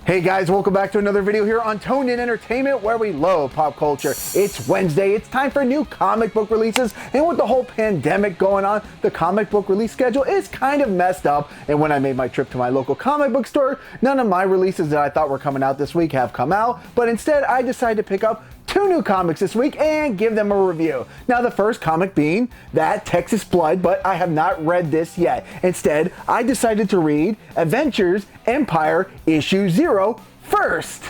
Hey guys, welcome back to another video here on Toned In Entertainment, where we love pop culture. It's Wednesday, it's time for new comic book releases, and with the whole pandemic going on, the comic book release schedule is kind of messed up. And when I made my trip to my local comic book store, none of my releases that I thought were coming out this week have come out, but instead I decided to pick up two new comics this week and give them a review. Now, the first comic being that Texas Blood, but I have not read this yet. Instead, I decided to read Avengers Empyre issue 0 first.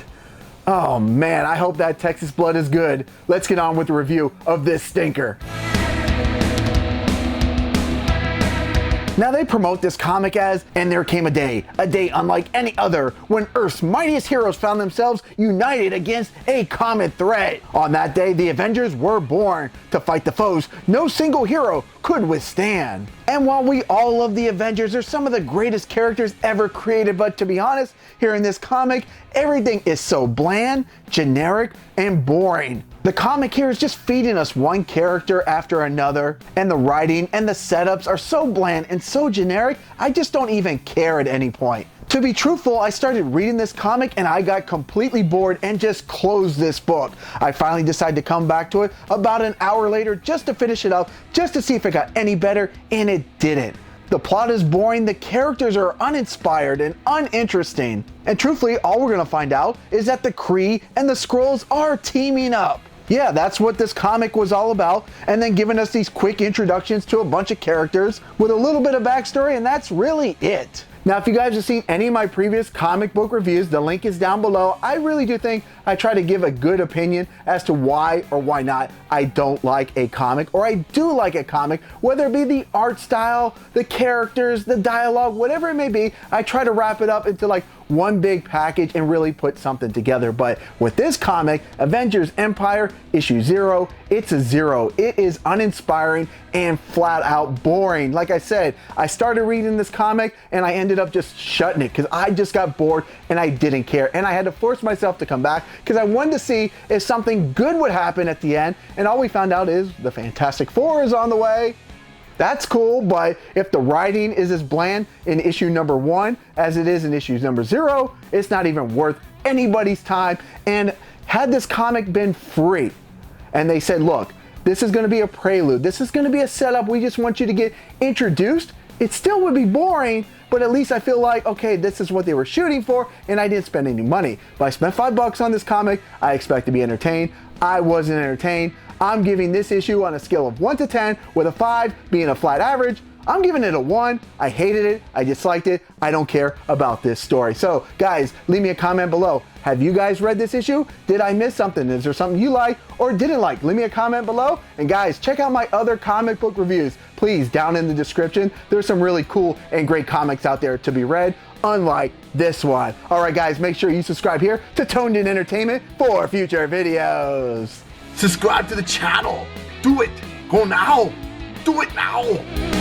Oh man, I hope that Texas Blood is good. Let's get on with the review of this stinker. Now, they promote this comic as, and there came a day unlike any other, when Earth's mightiest heroes found themselves united against a common threat. On that day, the Avengers were born to fight the foes no single hero could withstand. And while we all love the Avengers, they're some of the greatest characters ever created, but to be honest, here in this comic, everything is so bland, generic, and boring. The comic here is just feeding us one character after another, and the writing and the setups are so bland and so generic, I just don't even care at any point. To be truthful, I started reading this comic and I got completely bored and just closed this book. I finally decided to come back to it about an hour later just to finish it up, just to see if it got any better, and it didn't. The plot is boring, the characters are uninspired and uninteresting, and truthfully, all we're gonna find out is that the Kree and the Skrulls are teaming up. Yeah, that's what this comic was all about, and then giving us these quick introductions to a bunch of characters with a little bit of backstory, and that's really it. Now, if you guys have seen any of my previous comic book reviews, the link is down below. I really do think I try to give a good opinion as to why or why not I don't like a comic, or I do like a comic, whether it be the art style, the characters, the dialogue, whatever it may be. I try to wrap it up into like one big package and really put something together. But with this comic, Avengers Empyre issue 0, it's a 0. It is uninspiring and flat out boring. Like I said, I started reading this comic and I ended up just shutting it because I just got bored and I didn't care. And I had to force myself to come back because I wanted to see if something good would happen at the end. And all we found out is the Fantastic Four is on the way. That's cool, but if the writing is as bland in issue number 1 as it is in issue number 0, it's not even worth anybody's time. And had this comic been free, and they said, look, this is gonna be a prelude, this is gonna be a setup, we just want you to get introduced, it still would be boring, but at least I feel like, okay, this is what they were shooting for, and I didn't spend any money. But I spent $5 on this comic, I expect to be entertained. I wasn't entertained. I'm giving this issue on a scale of 1 to 10, with a 5 being a flat average. I'm giving it a 1. I hated it, I disliked it, I don't care about this story. So guys, leave me a comment below. Have you guys read this issue? Did I miss something? Is there something you like or didn't like? Leave me a comment below. And guys, check out my other comic book reviews. Please, down in the description, there's some really cool and great comics out there to be read, unlike this one. All right guys, make sure you subscribe here to Toned In Entertainment for future videos. Subscribe to the channel. Do it. Go now. Do it now.